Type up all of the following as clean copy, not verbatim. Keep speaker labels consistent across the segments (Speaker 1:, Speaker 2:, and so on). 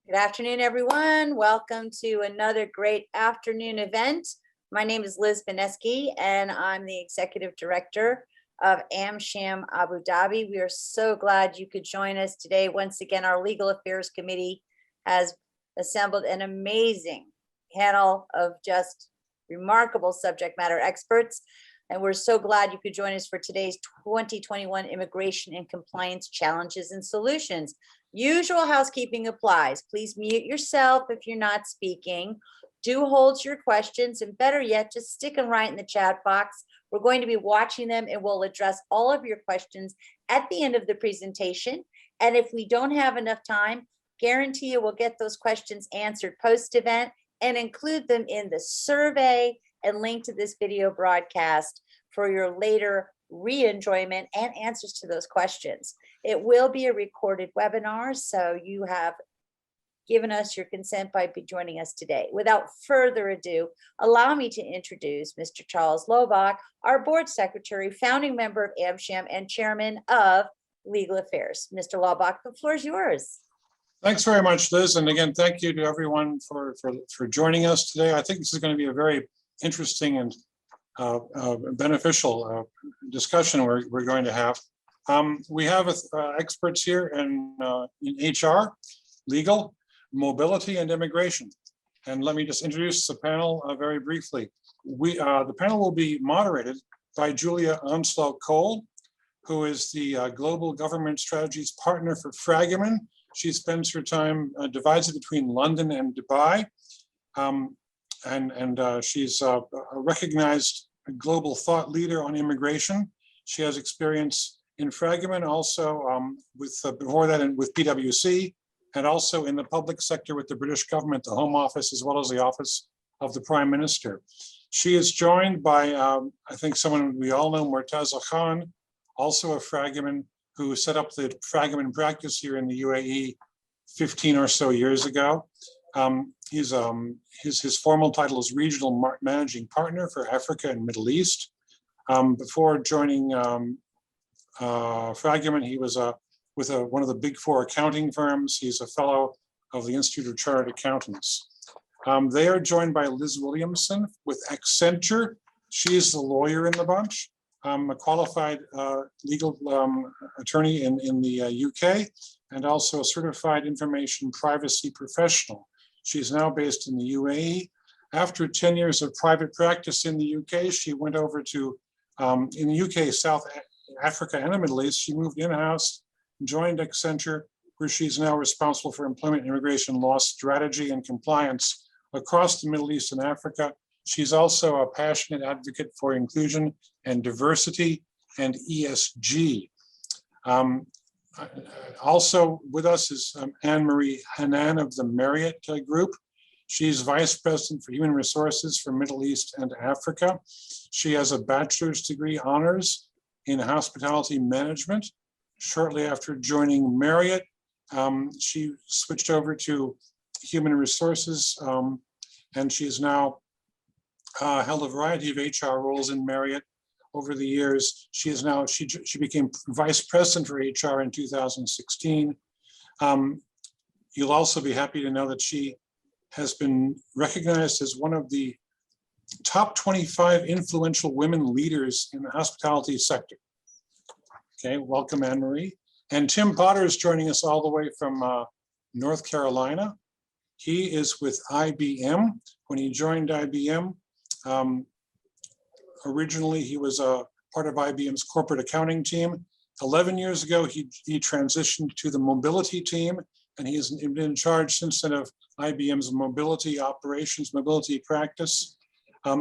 Speaker 1: Good afternoon, everyone. Welcome to another great afternoon event. My name is Liz Beneski, and I'm the Executive Director of AmCham Abu Dhabi. We are so glad you could join us today. Once again, our Legal Affairs Committee has assembled an amazing panel of just remarkable subject matter experts. And we're so glad you could join us for today's 2021 Immigration and Compliance Challenges and Solutions. Usual housekeeping applies. Please mute yourself if you're not speaking. Do hold your questions, and better yet, just stick them right in the chat box. We're going to be watching them, and we'll address all of your questions at the end of the presentation. And if we don't have enough time, guarantee you we'll get those questions answered post-event and include them in the survey and link to this video broadcast for your later re-enjoyment and answers to those questions. It will be a recorded webinar, so you have given us your consent by joining us today. Without further ado, allow me to introduce Mr. Charles Lobach, our board secretary, founding member of AmCham, and chairman of Legal Affairs. Mr. Lobach, the floor is yours.
Speaker 2: Thanks very much, Liz. And again, thank you to everyone for joining us today. I think this is going to be a very interesting and beneficial discussion we're going to have. We have experts here in HR, legal, mobility, and immigration. And let me just introduce the panel very briefly. The panel will be moderated by Julia Onslow-Cole, who is the Global Government Strategies Partner for Fragomen. She spends her time divided between London and Dubai. She's a recognized global thought leader on immigration. She has experience in Fragomen, also before that with PwC, and also in the public sector with the British government, the Home Office, as well as the Office of the Prime Minister. She is joined by, I think someone we all know, Murtaza Khan, also a Fragomen, who set up the Fragomen practice here in the UAE 15 or so years ago. His formal title is Regional Managing Partner for Africa and Middle East. Before joining Fragomen, he was with one of the big four accounting firms. He's a fellow of the Institute of Chartered Accountants. They are joined by Liz Williamson with Accenture. She's the lawyer in the bunch, a qualified legal attorney in the UK, and also a certified information privacy professional. She's now based in the UAE. After 10 years of private practice in the UK, she went over to, in the UK, South Africa and the Middle East. She moved in-house, joined Accenture, where she's now responsible for employment and immigration law strategy and compliance across the Middle East and Africa. She's also a passionate advocate for inclusion and diversity and ESG. Also with us is Anne-Marie Hanan of the Marriott Group. She's Vice President for Human Resources for Middle East and Africa. She has a bachelor's degree honors in hospitality management. Shortly after joining Marriott, she switched over to human resources, and she's now held a variety of HR roles in Marriott over the years. She became vice president for HR in 2016. You'll also be happy to know that she has been recognized as one of the top 25 influential women leaders in the hospitality sector. Okay, welcome, Anne-Marie. And Tim Potter is joining us all the way from North Carolina. He is with IBM. When he joined IBM, originally, he was a part of IBM's corporate accounting team. 11 years ago, he transitioned to the mobility team, and he's been in charge since then of IBM's mobility operations, mobility practice.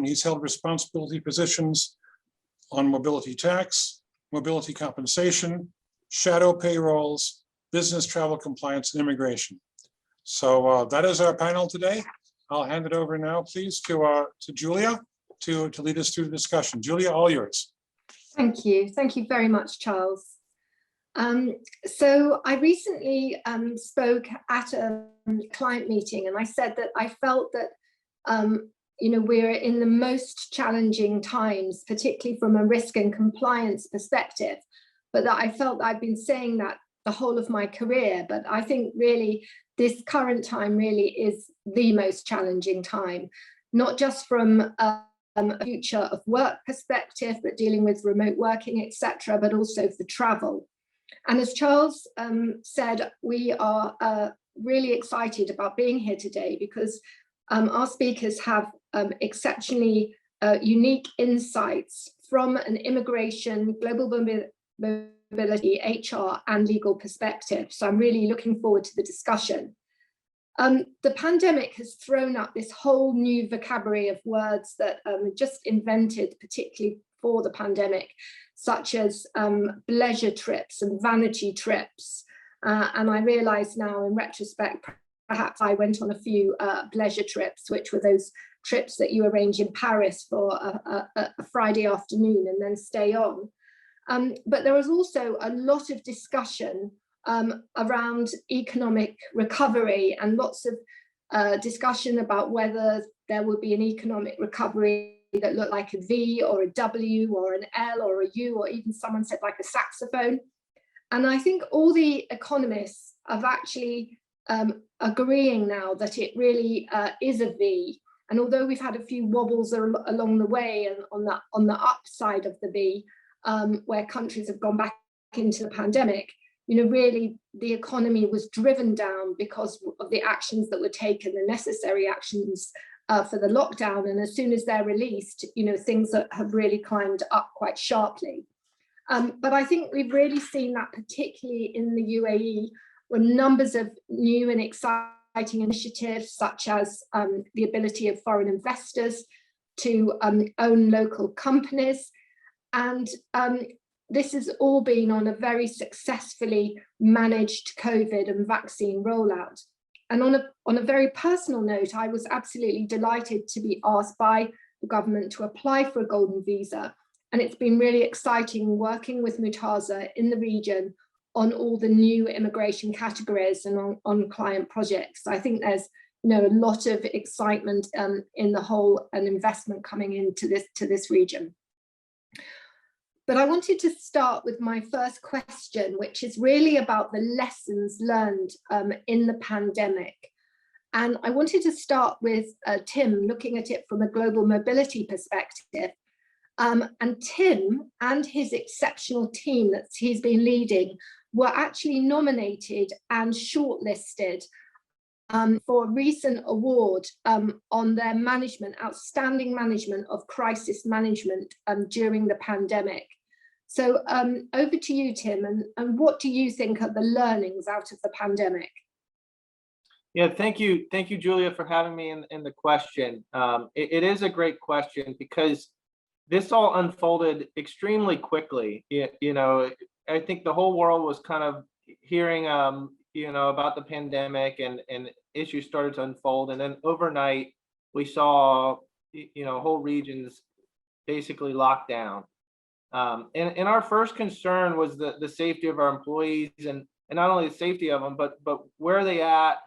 Speaker 2: He's held responsibility positions on mobility tax, mobility compensation, shadow payrolls, business travel compliance, and immigration. So that is our panel today. I'll hand it over now, please, to Julia to lead us through the discussion. Julia, all yours.
Speaker 3: Thank you. Thank you very much, Charles. So I recently spoke at a client meeting, and I said that I felt that we're in the most challenging times, particularly from a risk and compliance perspective, but that I felt I've been saying that the whole of my career, but I think really this current time really is the most challenging time, not just from a future of work perspective, but dealing with remote working, etc., but also for travel. And as Charles said, we are really excited about being here today because our speakers have exceptionally unique insights from an immigration, global mobility, HR, and legal perspective. So I'm really looking forward to the discussion. The pandemic has thrown up this whole new vocabulary of words that just invented, particularly for the pandemic, such as pleasure trips and vanity trips. And I realize now in retrospect, perhaps I went on a few pleasure trips, which were those trips that you arrange in Paris for a Friday afternoon and then stay on. But there was also a lot of discussion around economic recovery and lots of discussion about whether there would be an economic recovery that looked like a V or a W or an L or a U, or even someone said like a saxophone. And I think all the economists are actually agreeing now that it really is a V. And although we've had a few wobbles along the way and on the upside of the V, where countries have gone back into the pandemic, you know, really the economy was driven down because of the actions that were taken, the necessary actions for the lockdown. And as soon as they're released, you know, things have really climbed up quite sharply. But I think we've really seen that particularly in the UAE, where numbers of new and exciting initiatives, such as the ability of foreign investors to own local companies. And this has all been on a very successfully managed COVID and vaccine rollout. And on a very personal note, I was absolutely delighted to be asked by the government to apply for a golden visa. And it's been really exciting working with Mutaza in the region on all the new immigration categories and on client projects. I think there's, you know, a lot of excitement in the whole and investment coming into this region. But I wanted to start with my first question, which is really about the lessons learned in the pandemic. And I wanted to start with Tim, looking at it from a global mobility perspective. And Tim and his exceptional team that he's been leading were actually nominated and shortlisted for a recent award on their management, outstanding management of crisis management during the pandemic. So over to you, Tim, and what do you think are the learnings out of the pandemic?
Speaker 4: Yeah, thank you, Julia, for having me in the question. It is a great question because this all unfolded extremely quickly. You know, I think the whole world was kind of hearing, you know, about the pandemic and issues started to unfold. And then overnight, we saw, you know, whole regions basically locked down. And our first concern was the safety of our employees and not only the safety of them, but where are they at?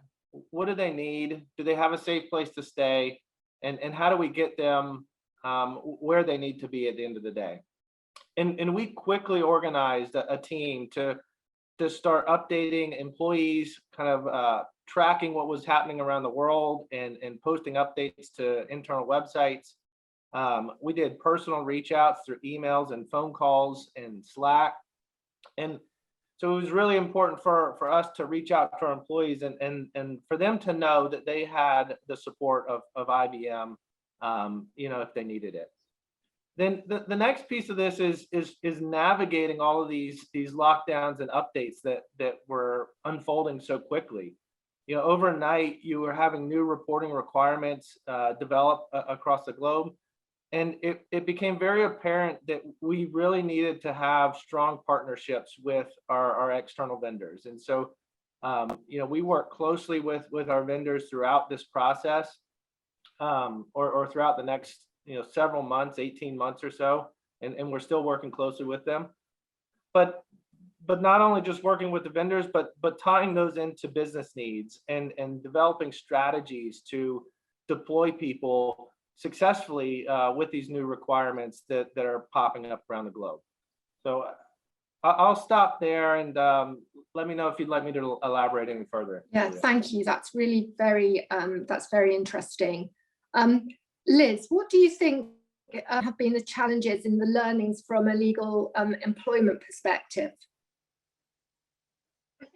Speaker 4: What do they need? Do they have a safe place to stay? And how do we get them where they need to be at the end of the day? And we quickly organized a team to start updating employees, kind of tracking what was happening around the world and posting updates to internal websites. We did personal reach outs through emails and phone calls and Slack. And so it was really important for us to reach out to our employees and for them to know that they had the support of IBM, you know, if they needed it. Then the next piece of this is navigating all of these lockdowns and updates that were unfolding so quickly. You know, overnight you were having new reporting requirements develop across the globe. And it became very apparent that we really needed to have strong partnerships with our external vendors. And so, you know, we work closely with our vendors throughout this process or throughout the next, you know, several months, 18 months or so. And we're still working closely with them. But not only just working with the vendors, but tying those into business needs and developing strategies to deploy people successfully with these new requirements that are popping up around the globe. So I'll stop there and let me know if you'd like me to elaborate any further.
Speaker 3: Yeah, thank you. That's really very interesting. Liz, what do you think have been the challenges in the learnings from a legal employment perspective?
Speaker 5: I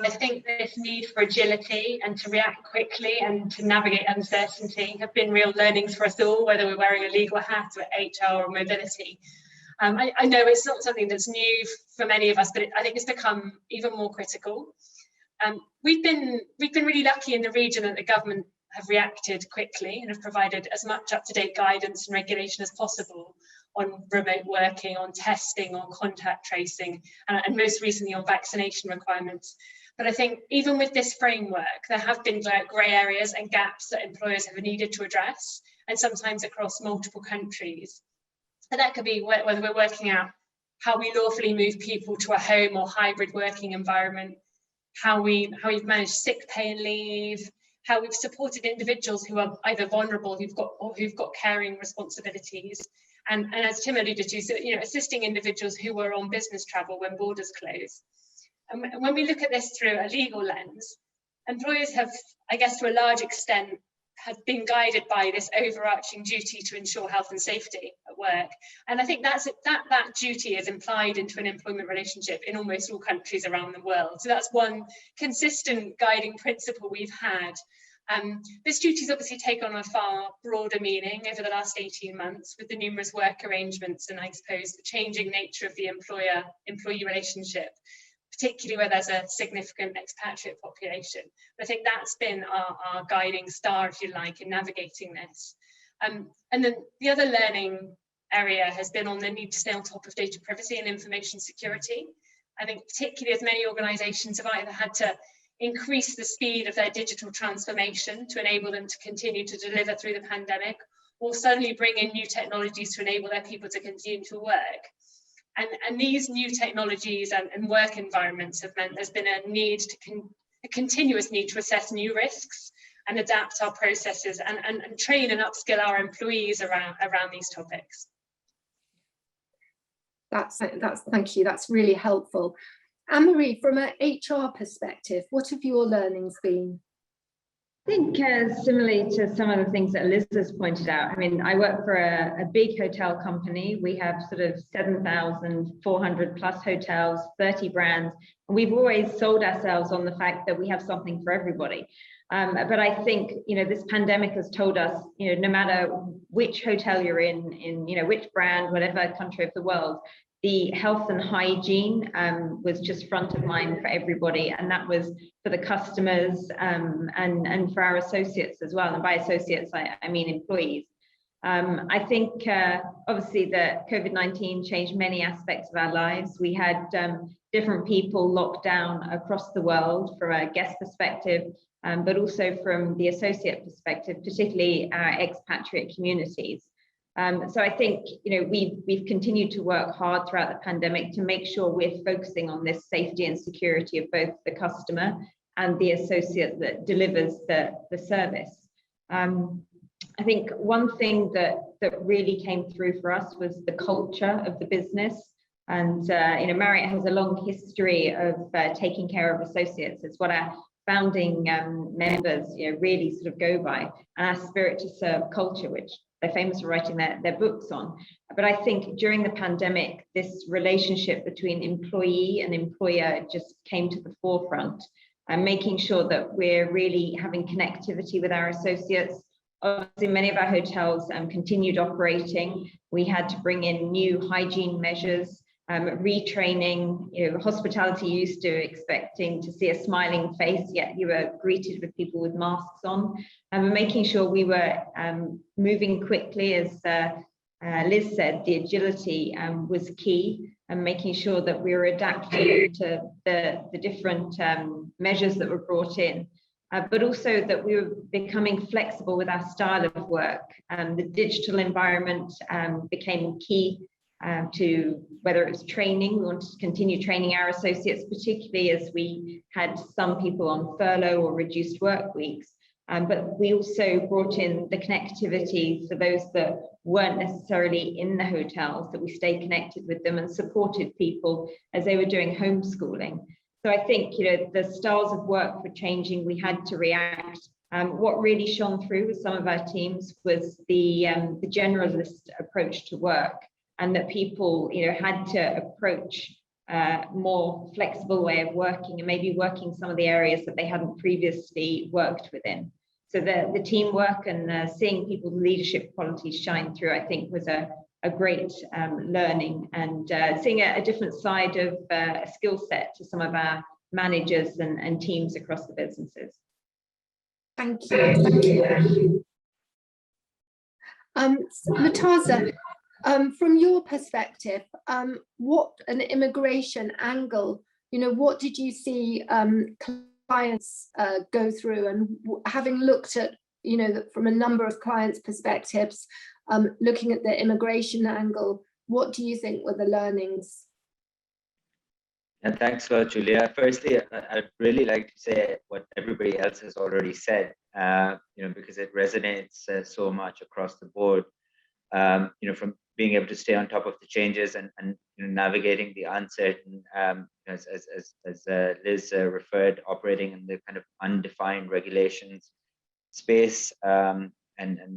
Speaker 5: think this need for agility and to react quickly and to navigate uncertainty have been real learnings for us all, whether we're wearing a legal hat or HR or mobility. I know it's not something that's new for many of us, but I think it's become even more critical. We've been really lucky in the region that the government have reacted quickly and have provided as much up-to-date guidance and regulation as possible on remote working, on testing, on contact tracing, and most recently on vaccination requirements. But I think even with this framework, there have been grey areas and gaps that employers have needed to address, and sometimes across multiple countries. And that could be whether we're working out how we lawfully move people to a home or hybrid working environment, how we've managed sick pay and leave, how we've supported individuals who are either vulnerable, who've got caring responsibilities, and as Tim alluded to, so, assisting individuals who were on business travel when borders close. And when we look at this through a legal lens, employers have, I guess, to a large extent, have been guided by this overarching duty to ensure health and safety at work. And I think that duty is implied into an employment relationship in almost all countries around the world. So that's one consistent guiding principle we've had. This duty has obviously taken on a far broader meaning over the last 18 months with the numerous work arrangements and I suppose the changing nature of the employer-employee relationship, particularly where there's a significant expatriate population. But I think that's been our guiding star, if you like, in navigating this. And then the other learning area has been on the need to stay on top of data privacy and information security. I think particularly as many organisations have either had to increase the speed of their digital transformation to enable them to continue to deliver through the pandemic, or suddenly bring in new technologies to enable their people to continue to work. And these new technologies and work environments have meant there's been a continuous need to assess new risks and adapt our processes and train and upskill our employees around these topics.
Speaker 3: Thank you. That's really helpful. Anne-Marie, from an HR perspective, what have your learnings been?
Speaker 6: I think similarly to some of the things that Liz has pointed out, I mean, I work for a big hotel company. We have sort of 7,400 plus hotels, 30 brands, and we've always sold ourselves on the fact that we have something for everybody. But I think, this pandemic has told us, no matter which hotel you're in, which brand, whatever country of the world, the health and hygiene was just front of mind for everybody, and that was for the customers and for our associates as well. And by associates, I mean employees. I think obviously that COVID-19 changed many aspects of our lives. We had different people locked down across the world from a guest perspective, but also from the associate perspective, particularly our expatriate communities. So I think, we've continued to work hard throughout the pandemic to make sure we're focusing on this safety and security of both the customer and the associate that delivers the service. I think one thing that really came through for us was the culture of the business. And, Marriott has a long history of taking care of associates. It's what our founding members, really sort of go by, and our spirit to serve culture, which they're famous for writing their books on. But I think during the pandemic, this relationship between employee and employer just came to the forefront, and making sure that we're really having connectivity with our associates. Obviously, many of our hotels continued operating. We had to bring in new hygiene measures, retraining. Hospitality used to expecting to see a smiling face, yet you were greeted with people with masks on. And making sure we were moving quickly, as Liz said, the agility was key, and making sure that we were adapting to the different measures that were brought in. But also that we were becoming flexible with our style of work. The digital environment became key to whether it was training. We wanted to continue training our associates, particularly as we had some people on furlough or reduced work weeks. But we also brought in the connectivity for those that weren't necessarily in the hotels, that we stayed connected with them and supported people as they were doing homeschooling. So I think, the styles of work were changing. We had to react. What really shone through with some of our teams was the generalist approach to work, and that people, had to approach more flexible way of working and maybe working some of the areas that they hadn't previously worked within. So the teamwork and seeing people's leadership qualities shine through, I think, was a great learning, and seeing a different side of a skill set to some of our managers and teams across the businesses.
Speaker 3: Thank you. Murtaza, from your perspective, what an immigration angle, what did you see clients go through, and having looked at, from a number of clients' perspectives, looking at the immigration angle, what do you think were the learnings?
Speaker 7: And thanks a lot, Julia. Firstly, I'd really like to say what everybody else has already said, because it resonates so much across the board. From being able to stay on top of the changes and navigating the uncertain, as Liz referred, operating in the kind of undefined regulations space, and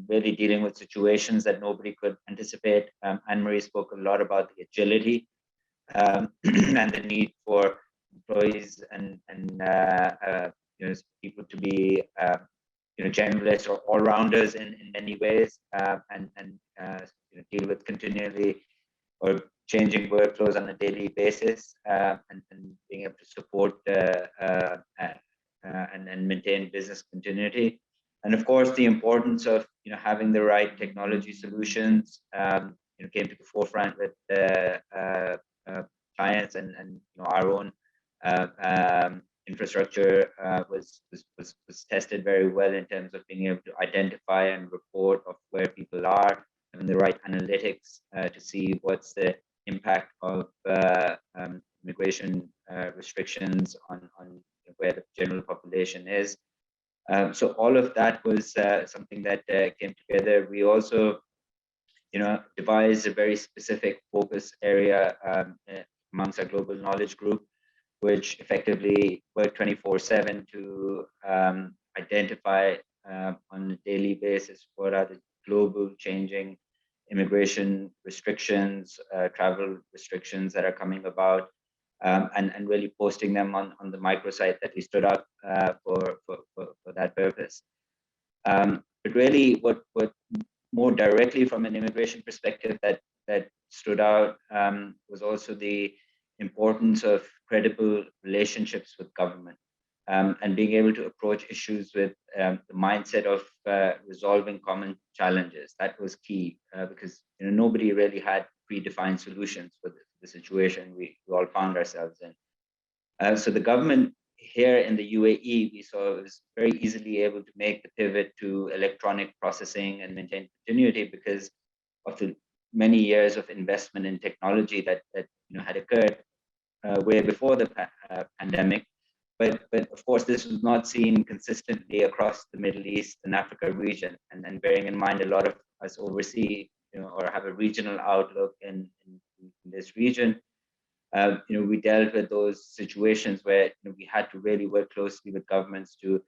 Speaker 7: really dealing with situations that nobody could anticipate. Anne-Marie spoke a lot about the agility and the need for employees and people to be generalists or all-rounders in many ways, and deal with continually or changing workflows on a daily basis, and being able to support and maintain business continuity. And of course, the importance of having the right technology solutions came to the forefront with clients, and our own infrastructure was tested very well in terms of being able to identify and report of where people are, and the right analytics to see what's the impact of immigration restrictions on where the general population is. So all of that was something that came together. We also, devised a very specific focus area amongst our global knowledge group, which effectively worked 24/7 to identify on a daily basis what are the global changing immigration restrictions, travel restrictions that are coming about, and really posting them on the microsite that we stood up for that purpose. But really, what more directly from an immigration perspective that stood out was also the importance of credible relationships with government, and being able to approach issues with the mindset of resolving common challenges. That was key, because nobody really had predefined solutions for the situation we all found ourselves in. So the government here in the UAE, we saw, was very easily able to make the pivot to electronic processing and maintain continuity because of the many years of investment in technology that had occurred way before the pandemic. But of course, this was not seen consistently across the Middle East and Africa region. And then bearing in mind, a lot of us oversee, or have a regional outlook in this region, we dealt with those situations where we had to really work closely with governments to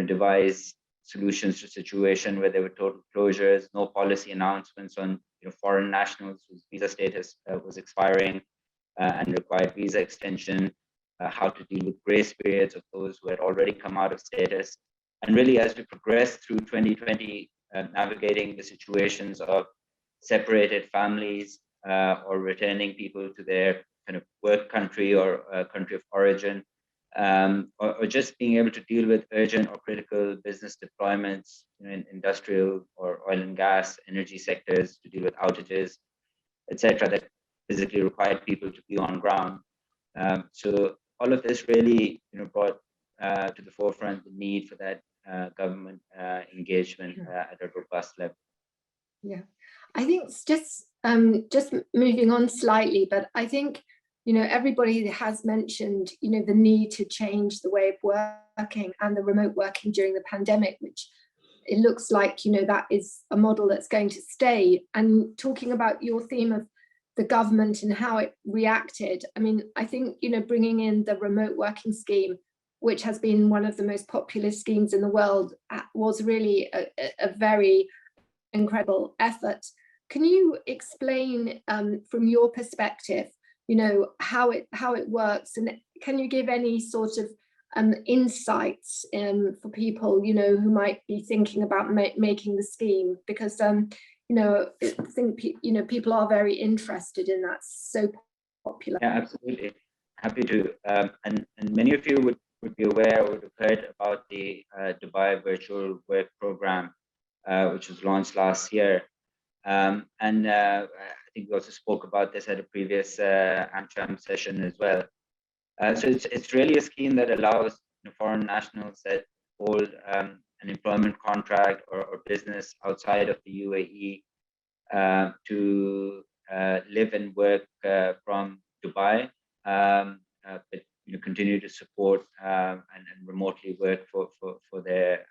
Speaker 7: devise solutions to a situation where there were total closures, no policy announcements on foreign nationals whose visa status was expiring and required visa extension, how to deal with grace periods of those who had already come out of status. And really, as we progressed through 2020, navigating the situations of separated families or returning people to their kind of work country or country of origin, or just being able to deal with urgent or critical business deployments in industrial or oil and gas, energy sectors, to deal with outages, etc., that physically required people to be on ground. So all of this really brought to the forefront the need for that government engagement at a robust level.
Speaker 3: Yeah, I think it's just moving on slightly, but I think you know, everybody has mentioned, you know, the need to change the way of working and the remote working during the pandemic, which it looks like, you know, that is a model that's going to stay. And talking about your theme of the government and how it reacted, I mean, I think, you know, bringing in the remote working scheme, which has been one of the most popular schemes in the world, was really a very incredible effort. Can you explain from your perspective, you know, how it works, and can you give any sort of insights for people, you know, who might be thinking about making the scheme? Because you know, I think you know, people are very interested in that. So popular.
Speaker 7: Yeah, absolutely. Happy to. And many of you would be aware or would have heard about the Dubai Virtual Work Program, which was launched last year. And I think we also spoke about this at a previous AmCham session as well. So it's really a scheme that allows foreign nationals that hold an employment contract or business outside of the UAE to live and work from Dubai, but continue to support and remotely work for their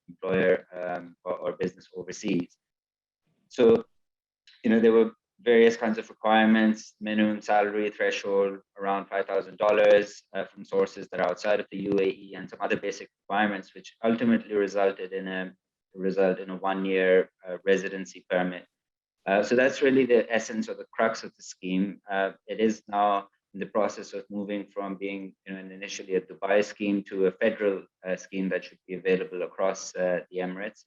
Speaker 7: employer or business overseas. So, there were various kinds of requirements, minimum salary threshold around $5,000 from sources that are outside of the UAE, and some other basic requirements, which ultimately resulted in a 1-year residency permit. So that's really the essence or the crux of the scheme. It is now in the process of moving from being initially a Dubai scheme to a federal scheme that should be available across the Emirates,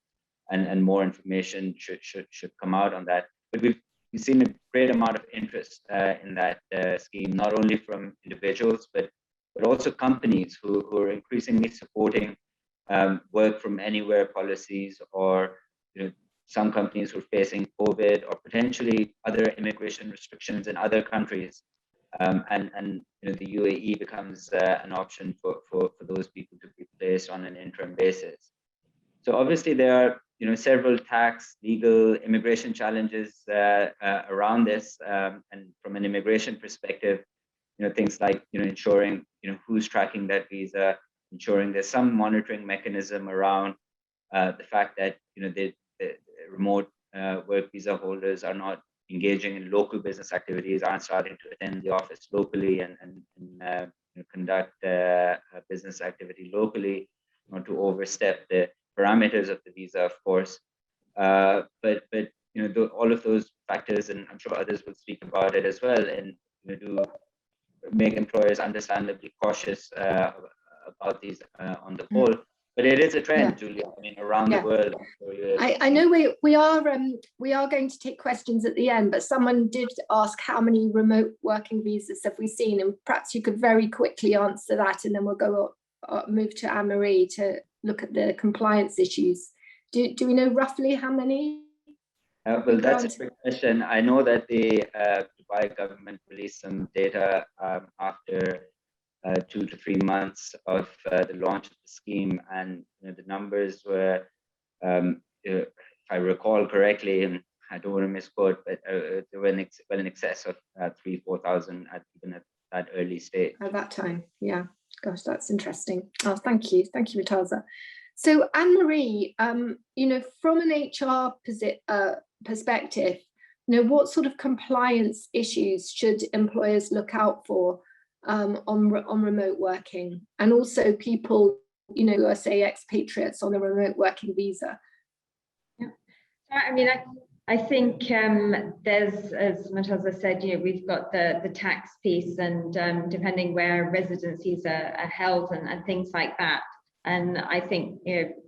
Speaker 7: and more information should come out on that. But we've seen a great amount of interest in that scheme, not only from individuals, but also companies who are increasingly supporting work from anywhere policies, or some companies who are facing COVID or potentially other immigration restrictions in other countries. And the UAE becomes an option for those people to be placed on an interim basis. So obviously there are several tax, legal, immigration challenges around this, and from an immigration perspective, things like ensuring who's tracking that visa, ensuring there's some monitoring mechanism around the fact that the remote work visa holders are not engaging in local business activities, aren't starting to attend the office locally and conduct business activity locally, not to overstep the parameters of the visa, of course. But all of those factors, and I'm sure others will speak about it as well, and do make employers understandably cautious about these on the whole. But it is a trend, Julia. I mean, around the world.
Speaker 3: I know we are going to take questions at the end, but someone did ask how many remote working visas have we seen, and perhaps you could very quickly answer that, and then we'll move to Anne-Marie to look at the compliance issues. Do we know roughly how many?
Speaker 7: Well, that's a quick question. I know that the Dubai government released some data after 2 to 3 months of the launch of the scheme, and the numbers were, if I recall correctly, and I don't want to misquote, but they were well in excess of 3,000-4,000 even at that early stage.
Speaker 3: At that time, yeah. Gosh, that's interesting. Oh, thank you, Murtaza. So Anne-Marie, from an HR perspective, what sort of compliance issues should employers look out for on remote working, and also people, who are, say, expatriates on a remote working visa?
Speaker 6: Yeah, I mean, I think there's, as Murtaza said, we've got the tax piece, and depending where residencies are held and things like that. And I think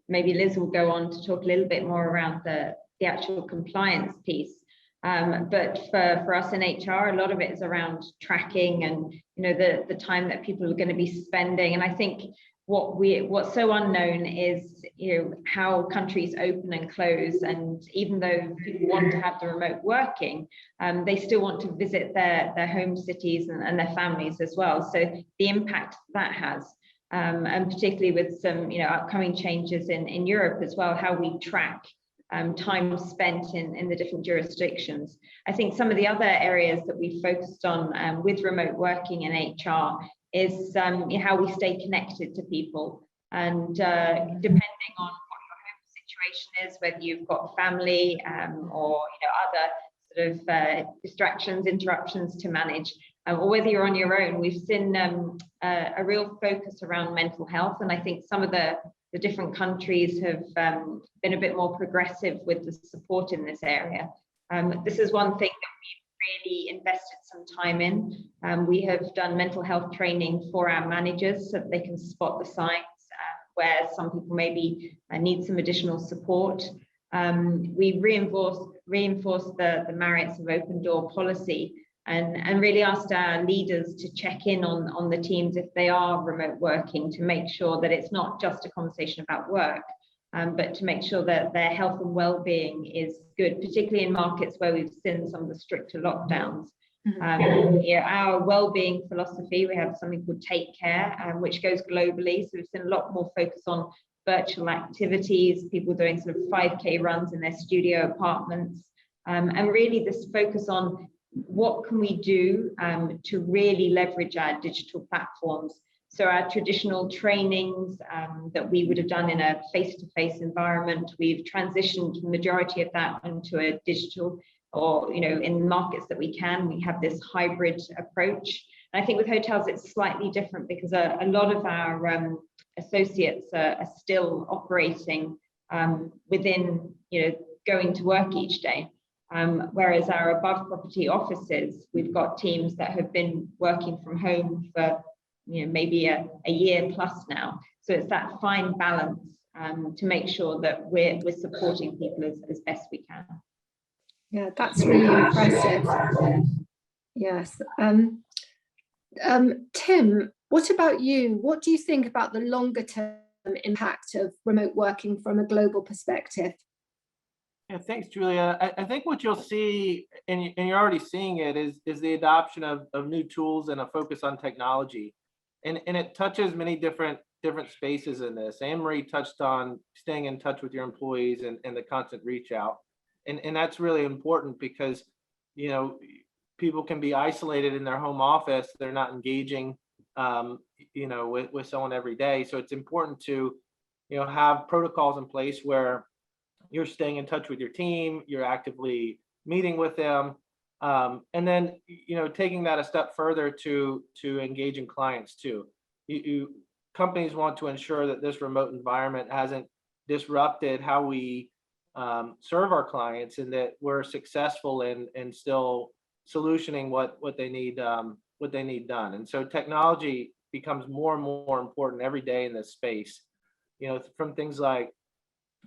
Speaker 6: maybe Liz will go on to talk a little bit more around the actual compliance piece. But for us in HR, a lot of it is around tracking and the time that people are going to be spending. And I think what's so unknown is how countries open and close. And even though people want to have the remote working, they still want to visit their home cities and their families as well. So the impact that has, and particularly with some upcoming changes in Europe as well, how we track time spent in the different jurisdictions. I think some of the other areas that we focused on with remote working in HR is how we stay connected to people, and depending on what your home situation is, whether you've got family or other sort of distractions, interruptions to manage, or whether you're on your own, we've seen a real focus around mental health. And I think some of the different countries have been a bit more progressive with the support in this area. This is one thing that we've really invested some time in. We have done mental health training for our managers so that they can spot the signs where some people maybe need some additional support. We reinforced the merits of open door policy, and really asked our leaders to check in on the teams if they are remote working, to make sure that it's not just a conversation about work, but to make sure that their health and well-being is good, particularly in markets where we've seen some of the stricter lockdowns. Our well-being philosophy, we have something called Take Care, which goes globally. So we've seen a lot more focus on virtual activities, people doing sort of 5K runs in their studio apartments, and really this focus on what can we do to really leverage our digital platforms. So our traditional trainings that we would have done in a face-to-face environment, we've transitioned the majority of that into a digital, or in markets that we have this hybrid approach. And I think with hotels it's slightly different, because a lot of our associates are still operating within going to work each day. Whereas our above property offices, we've got teams that have been working from home for maybe a year plus now. So it's that fine balance to make sure that we're supporting people as best we can.
Speaker 3: Yeah, that's really impressive. Yes. Tim, what about you? What do you think about the longer term impact of remote working from a global perspective?
Speaker 4: Yeah, thanks, Julia. I think what you'll see, and you're already seeing it, is the adoption of new tools and a focus on technology. And it touches many different spaces in this. Anne-Marie touched on staying in touch with your employees and the constant reach out. And that's really important, because people can be isolated in their home office. They're not engaging with someone every day. So it's important to have protocols in place where you're staying in touch with your team, you're actively meeting with them, and then taking that a step further to engaging clients too. Companies want to ensure that this remote environment hasn't disrupted how we serve our clients, and that we're successful in still solutioning what they need done. And so technology becomes more and more important every day in this space. From things like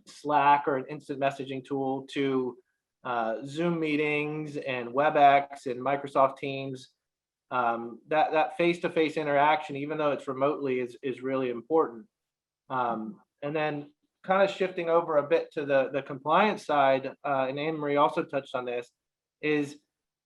Speaker 4: Slack or an instant messaging tool to Zoom meetings and WebEx and Microsoft Teams. That face-to-face interaction, even though it's remotely, is really important. And then kind of shifting over a bit to the compliance side, and Anne-Marie also touched on this, is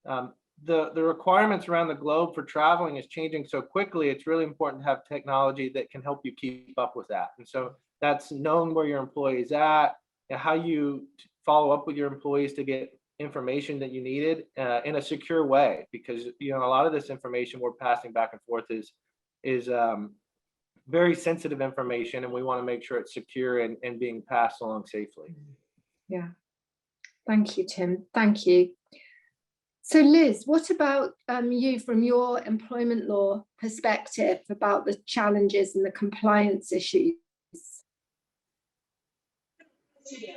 Speaker 4: the requirements around the globe for traveling is changing so quickly. It's really important to have technology that can help you keep up with that. And so that's knowing where your employee is at, and how you follow up with your employees to get information that you needed in a secure way, because a lot of this information we're passing back and forth is very sensitive information, and we want to make sure it's secure and being passed along safely.
Speaker 3: Yeah, thank you, Tim. Thank you. So Liz, what about you, from your employment law perspective, about the challenges and the compliance issues?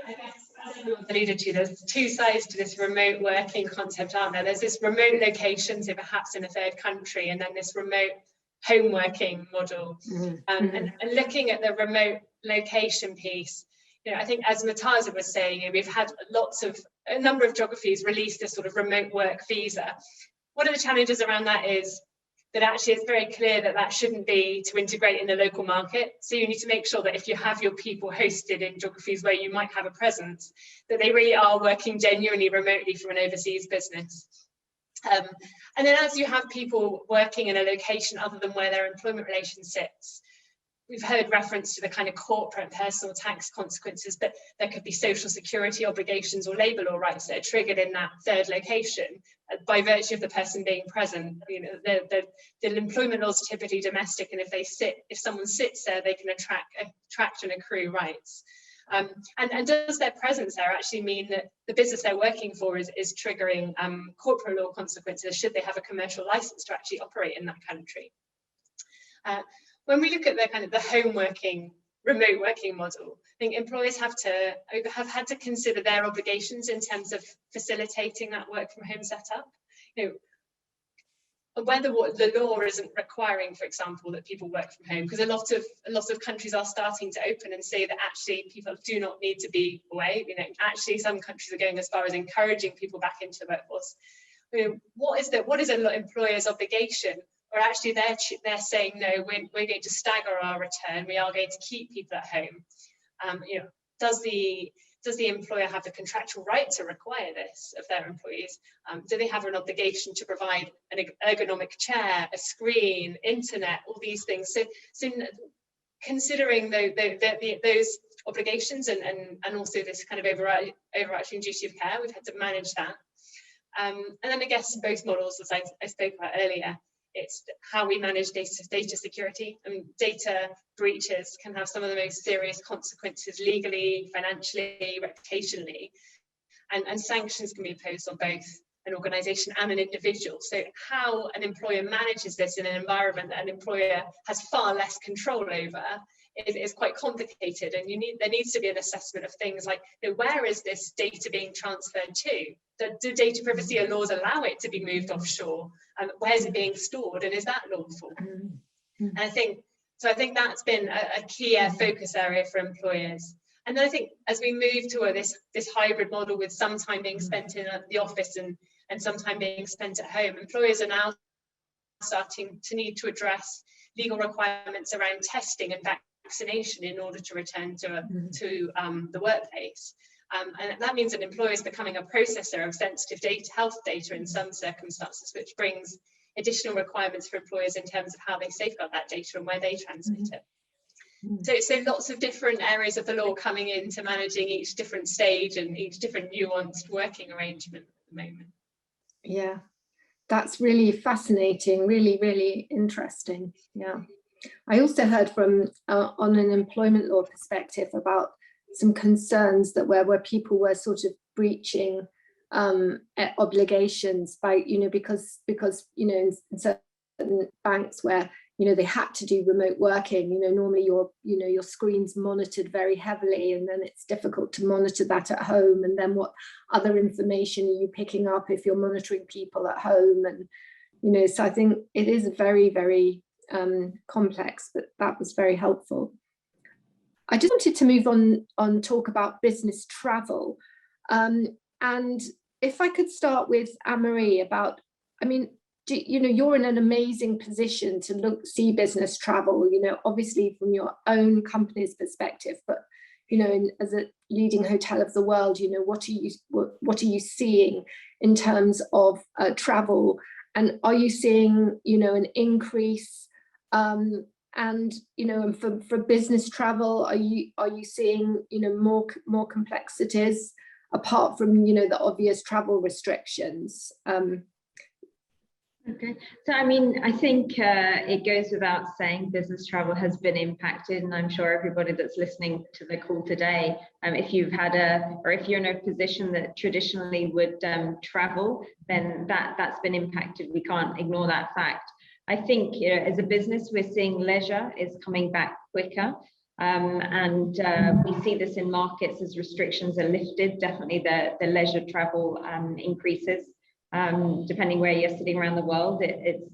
Speaker 5: I guess, as everyone's alluded to, there's two sides to this remote working concept, aren't there? There's this remote location, so perhaps in a third country, and then this remote home working model. And looking at the remote location piece, I think, as Murtaza was saying, we've had a number of geographies release this sort of remote work visa. One of the challenges around that is that actually it's very clear that shouldn't be to integrate in the local market. So you need to make sure that if you have your people hosted in geographies where you might have a presence, that they really are working genuinely remotely from an overseas business. And then as you have people working in a location other than where their employment relation sits, we've heard reference to the kind of corporate personal tax consequences, but there could be social security obligations or labour law rights that are triggered in that third location by virtue of the person being present. You know, the employment laws are typically domestic, and if someone sits there, they can attract and accrue rights. And does their presence there actually mean that the business they're working for is triggering corporate law consequences? Should they have a commercial license to actually operate in that country? When we look at the kind of the home working, remote working model, I think employers have had to consider their obligations in terms of facilitating that work from home setup. You know, whether what the law isn't requiring, for example, that people work from home, because a lot of countries are starting to open and say that actually people do not need to be away. You know, actually some countries are going as far as encouraging people back into the workforce. You know, what is an employer's obligation? Or actually they're saying, no, we're going to stagger our return. We are going to keep people at home. You know, does the employer have the contractual right to require this of their employees? Do they have an obligation to provide an ergonomic chair, a screen, internet, all these things? So considering those obligations and also this kind of overarching duty of care, we've had to manage that. And then I guess both models, as I spoke about earlier, it's how we manage data security. I mean, data breaches can have some of the most serious consequences legally, financially, reputationally, and sanctions can be imposed on both an organisation and an individual. So how an employer manages this in an environment that an employer has far less control over is quite complicated, and there needs to be an assessment of things like, you know, where is this data being transferred to? Do data privacy laws allow it to be moved offshore? And where is it being stored, and is that lawful? And I think that's been a key focus area for employers. And then I think as we move to this hybrid model with some time being spent in the office and some time being spent at home, employers are now starting to need to address legal requirements around testing and vaccination in order to return to the workplace. And that means an employer is becoming a processor of sensitive data, health data in some circumstances, which brings additional requirements for employers in terms of how they safeguard that data and where they transmit it. So lots of different areas of the law coming into managing each different stage and each different nuanced working arrangement at the moment.
Speaker 3: Yeah, that's really fascinating, really, really interesting. Yeah. I also heard from on an employment law perspective about some concerns that where people were sort of breaching obligations by, you know, because you know, in certain banks where, you know, they had to do remote working, you know, normally your screen's monitored very heavily, and then it's difficult to monitor that at home. And then what other information are you picking up if you're monitoring people at home? And, you know, so I think it is very, very complex, but that was very helpful. I just wanted to move on talk about business travel. And if I could start with Anne-Marie about, I mean, you know, you're in an amazing position to see business travel, you know, obviously from your own company's perspective, but, you know, as a leading hotel of the world, you know, what are you seeing in terms of travel? And are you seeing, you know, an increase? And, you know, and for business travel, are you seeing, you know, more complexities apart from, you know, the obvious travel restrictions?
Speaker 6: Okay, so I mean, I think it goes without saying business travel has been impacted, and I'm sure everybody that's listening to the call today, if you've had or if you're in a position that traditionally would travel, then that's been impacted. We can't ignore that fact. I think, you know, as a business, we're seeing leisure is coming back quicker. And we see this in markets as restrictions are lifted. Definitely the leisure travel increases. Depending where you're sitting around the world, it's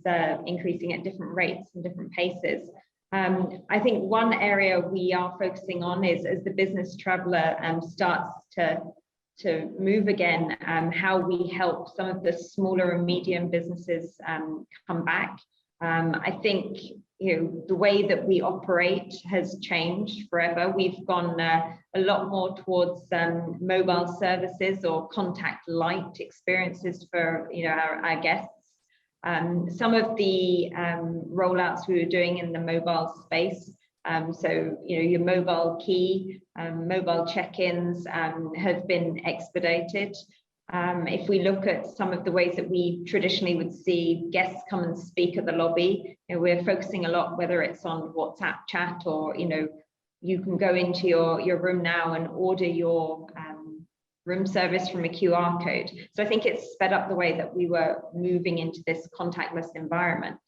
Speaker 6: increasing at different rates and different paces. I think one area we are focusing on is as the business traveler starts to move again, how we help some of the smaller and medium businesses come back. I think, you know, the way that we operate has changed forever. We've gone a lot more towards mobile services or contact light experiences for, you know, our guests. Some of the rollouts we were doing in the mobile space So, your mobile key, mobile check-ins have been expedited. If we look at some of the ways that we traditionally would see guests come and speak at the lobby, we're focusing a lot, whether it's on WhatsApp chat or, you can go into your room now and order your room service from a QR code. So I think it's sped up the way that we were moving into this contactless environment.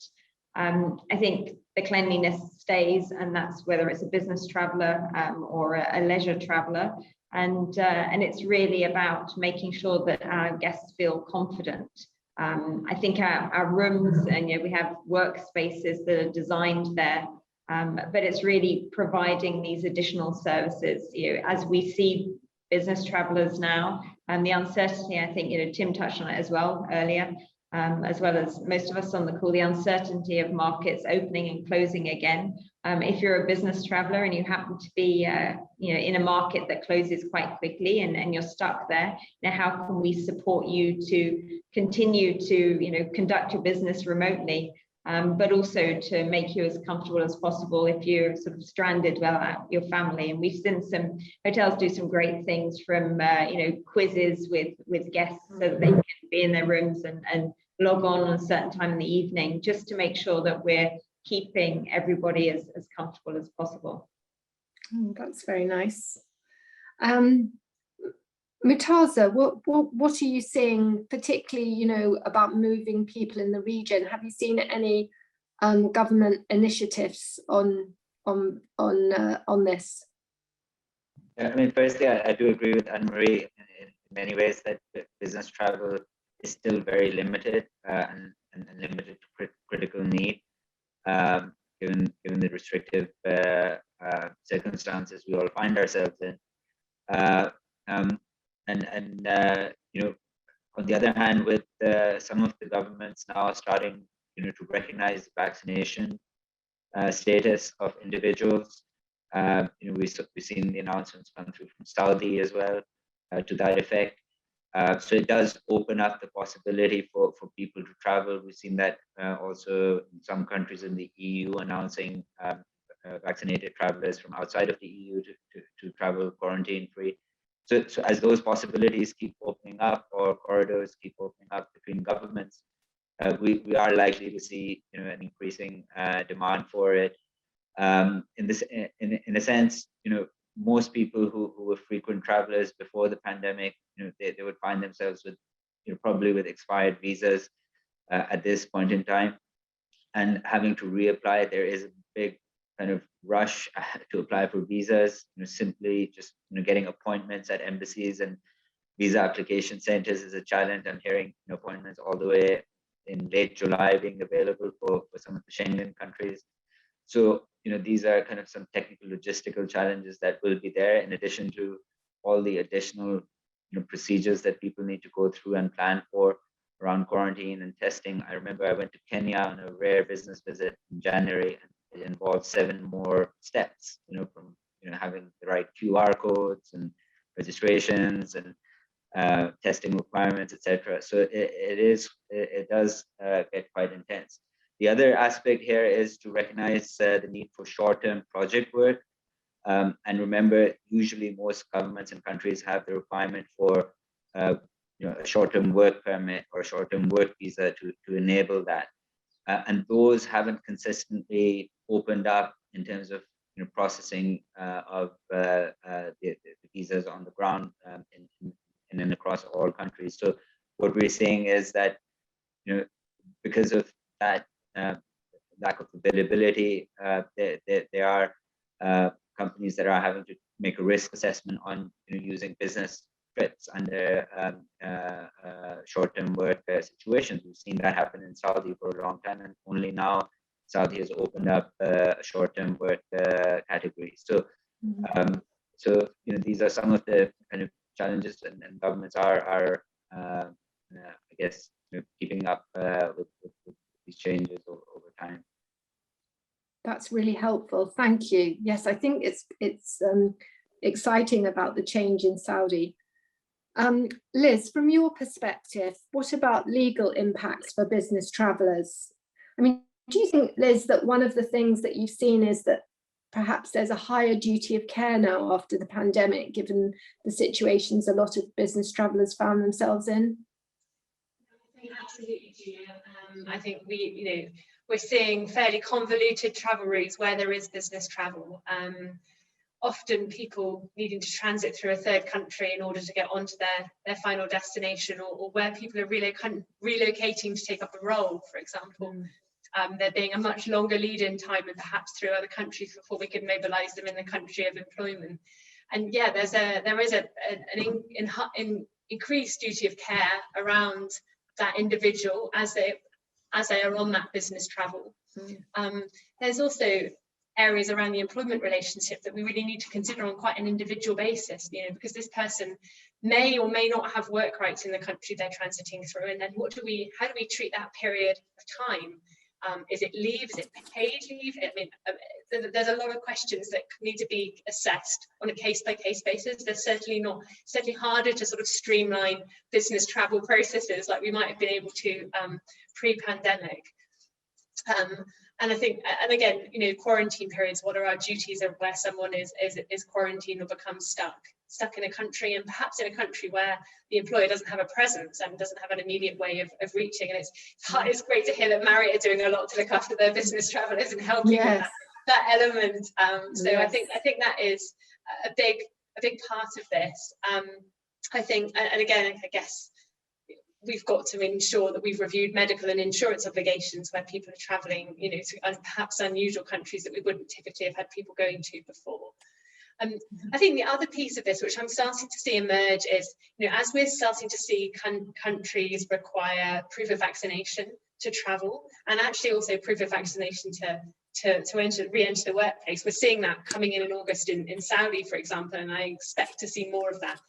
Speaker 6: I think the cleanliness stays, and that's whether it's a business traveler or a leisure traveler. And it's really about making sure that our guests feel confident. I think our rooms, and we have workspaces that are designed there, but it's really providing these additional services. As we see business travelers now, and the uncertainty, I think Tim touched on it as well earlier, as well as most of us on the call, the uncertainty of markets opening and closing again. If you're a business traveler and you happen to be in a market that closes quite quickly and you're stuck there, now how can we support you to continue to conduct your business remotely, but also to make you as comfortable as possible if you're sort of stranded without your family. And we've seen some hotels do some great things, from quizzes with guests so that they can be in their rooms and log on a certain time in the evening, just to make sure that we're keeping everybody as comfortable as possible.
Speaker 3: That's very nice. Murtaza, what are you seeing, particularly about moving people in the region? Have you seen any government initiatives on this?
Speaker 7: Yeah, firstly, I do agree with Anne-Marie in many ways that business travel is still very limited and limited to critical need, given the restrictive circumstances we all find ourselves in. On the other hand, with some of the governments now starting to recognize vaccination status of individuals, we've seen the announcements come through from Saudi as well to that effect. So it does open up the possibility for people to travel. We've seen that also in some countries in the EU announcing vaccinated travelers from outside of the EU to travel quarantine-free. So as those possibilities keep opening up, or corridors keep opening up between governments, we are likely to see an increasing demand for it. In a sense, most people who were frequent travelers before the pandemic, they would find themselves with probably with expired visas at this point in time, and having to reapply. There is a big kind of rush to apply for visas. Simply just getting appointments at embassies and visa application centers is a challenge. I'm hearing appointments all the way in late July being available for some of the Schengen countries. So these are kind of some technical logistical challenges that will be there, in addition to all the additional procedures that people need to go through and plan for around quarantine and testing. I remember I went to Kenya on a rare business visit in January, and it involved 7 more steps, from having the right QR codes and registrations and testing requirements, etc. So it does get quite intense. The other aspect here is to recognize the need for short-term project work. And remember, usually most governments and countries have the requirement for a short-term work permit or a short-term work visa to enable that. And those haven't consistently opened up in terms of processing of the visas on the ground in and across all countries. So what we're seeing is that because of that lack of availability, there are companies that are having to make a risk assessment on using business trips under short-term work situations. We've seen that happen in Saudi for a long time, and only now Saudi has opened up a short-term work category. So, these are some of the kind of challenges, and governments are I guess, keeping up with these changes over time.
Speaker 3: That's really helpful. Thank you. Yes, I think it's exciting about the change in Saudi. Liz, from your perspective, what about legal impacts for business travelers? I mean, do you think, Liz, that one of the things that you've seen is that perhaps there's a higher duty of care now after the pandemic, given the situations a lot of business travellers found themselves in?
Speaker 5: I think absolutely, Julia. I think we're seeing fairly convoluted travel routes where there is business travel. Often people needing to transit through a third country in order to get onto their final destination, or where people are relocating to take up a role, for example. There being a much longer lead-in time and perhaps through other countries before we can mobilise them in the country of employment. And yeah, there is an increased duty of care around that individual as they are on that business travel. There's also areas around the employment relationship that we really need to consider on quite an individual basis, because this person may or may not have work rights in the country they're transiting through, and then how do we treat that period of time? Is it leave? Is it paid leave? I mean, there's a lot of questions that need to be assessed on a case-by-case basis. There's certainly harder to sort of streamline business travel processes like we might have been able to pre-pandemic. And I think, and again, quarantine periods, what are our duties of where someone is quarantined or becomes stuck in a country, and perhaps in a country where the employer doesn't have a presence and doesn't have an immediate way of reaching. And it's great to hear that Marriott are doing a lot to look after their business travellers and helping with that element. So I think that is a big part of this. I think, and again, I guess we've got to ensure that we've reviewed medical and insurance obligations where people are travelling, to perhaps unusual countries that we wouldn't typically have had people going to before. I think the other piece of this, which I'm starting to see emerge, is, as we're starting to see countries require proof of vaccination to travel, and actually also proof of vaccination to re-enter the workplace. We're seeing that coming in August in Saudi, for example, and I expect to see more of that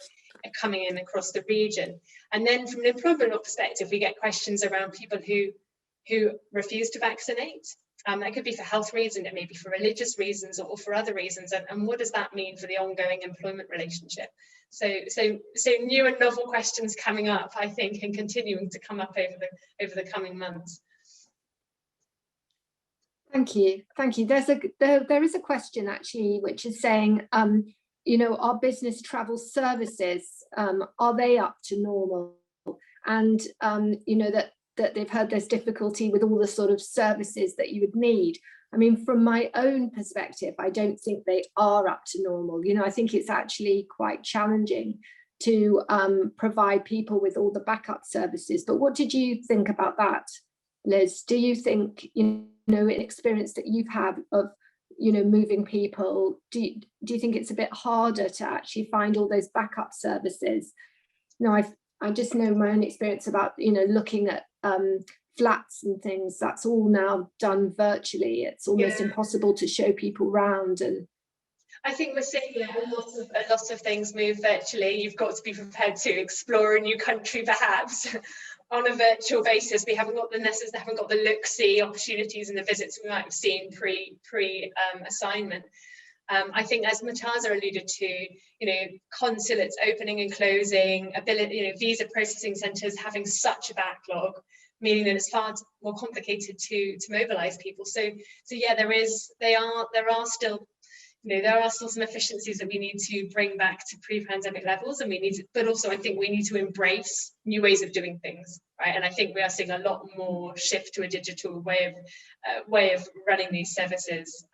Speaker 5: coming in across the region. And then from an employment perspective, we get questions around people who refuse to vaccinate. That could be for health reasons, it may be for religious reasons or for other reasons. And what does that mean for the ongoing employment relationship? So new and novel questions coming up, I think, and continuing to come up over the coming months.
Speaker 3: Thank you. There is a question actually, which is saying, our business travel services, are they up to normal? And that they've heard there's difficulty with all the sort of services that you would need. I mean, from my own perspective, I don't think they are up to normal. I think it's actually quite challenging to provide people with all the backup services. But what did you think about that, Liz? Do you think, in experience that you've had of, moving people, do you think it's a bit harder to actually find all those backup services? I just know my own experience about, looking at flats and things. That's all now done virtually. It's almost impossible to show people around. And
Speaker 5: I think we're seeing a lot of things move virtually. You've got to be prepared to explore a new country, perhaps on a virtual basis. We haven't got the look-see opportunities and the visits we might have seen pre assignment. I think, as Murtaza alluded to, consulates opening and closing, visa processing centres having such a backlog, meaning that it's far more complicated to mobilise people. So yeah, there are still some efficiencies that we need to bring back to pre-pandemic levels, and but also I think we need to embrace new ways of doing things, right? And I think we are seeing a lot more shift to a digital way of running these services.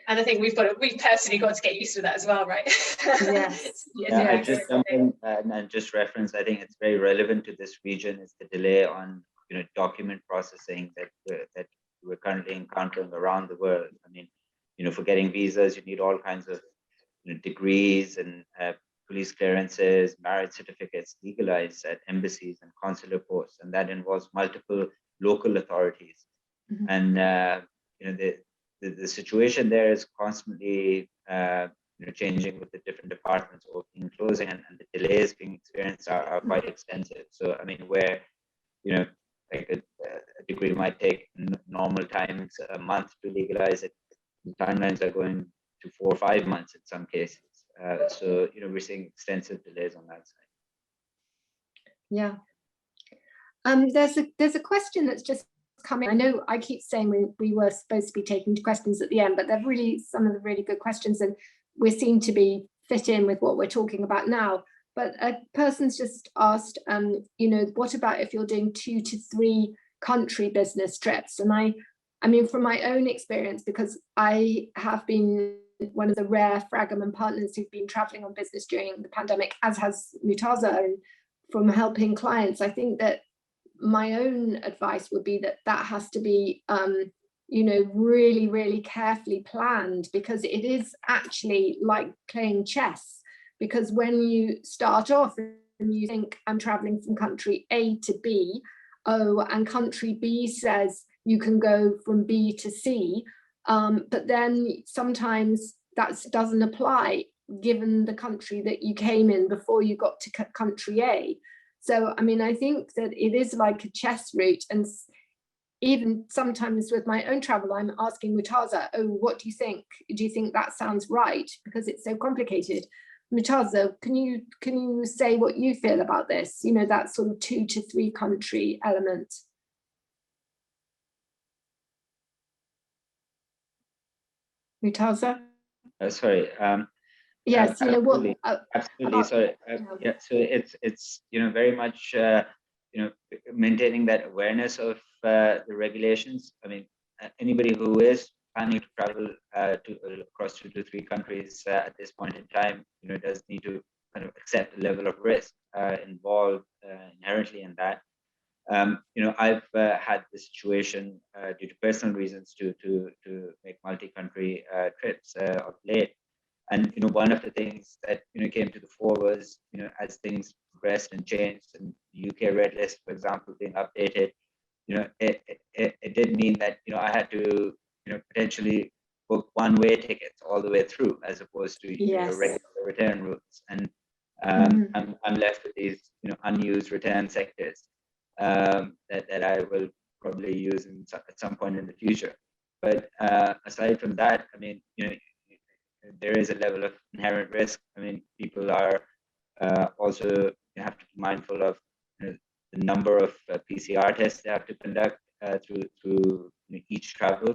Speaker 5: And I think we've personally got to get used to that as well, right?
Speaker 3: Yes.
Speaker 7: I just jump in and just reference, I think it's very relevant to this region, is the delay on document processing that we're currently encountering around the world. I mean, for getting visas, you need all kinds of degrees and police clearances, marriage certificates legalized at embassies and consular posts, and that involves multiple local authorities. And the situation there is constantly changing with the different departments opening and closing, and the delays being experienced are quite extensive. So I mean, where like a degree might take normal times a month to legalize it, the timelines are going to 4 or 5 months in some cases. So we're seeing extensive delays on that side.
Speaker 3: Yeah. There's a question that's just coming. I know I keep saying we were supposed to be taking questions at the end, but they're really some of the really good questions, and we seem to be fit in with what we're talking about now. But a person's just asked, you know, what about if you're doing 2 to 3 country business trips? And I mean, from my own experience, because I have been one of the rare Fragomen partners who've been traveling on business during the pandemic, as has Mutaza, and from helping clients, I think that my own advice would be that that has to be, you know, really, really carefully planned, because it is actually like playing chess. Because when you start off and you think, I'm traveling from country A to B, oh, and country B says you can go from B to C, but then sometimes that doesn't apply given the country that you came in before you got to country A. So, I mean, I think that it is like a chess route, and even sometimes with my own travel, I'm asking Mutaza, oh, what do you think? Do you think that sounds right? Because it's so complicated. Mutaza, can you say what you feel about this? You know, that sort of 2 to 3 country element. Mutaza?
Speaker 7: Sorry.
Speaker 3: Yes, you know what?
Speaker 7: Absolutely.
Speaker 3: About,
Speaker 7: Sorry. Yeah. So it's you know, very much you know, maintaining that awareness of the regulations. I mean, anybody who is planning to travel across 2 to 3 countries at this point in time, you know, does need to kind of accept the level of risk involved inherently in that. You know, I've had the situation due to personal reasons to make multi-country trips of late. And, you know, one of the things that, you know, came to the fore was, you know, as things progressed and changed, and the UK red list, for example, being updated, you know, it did mean that, you know, I had to, you know, potentially book one-way tickets all the way through, as opposed to, you know, regular return routes. And I'm left with these, you know, unused return sectors that I will probably use at some point in the future. But aside from that, I mean, you know, there is a level of inherent risk. I mean, people are also, you have to be mindful of, you know, the number of PCR tests they have to conduct through you know, each travel,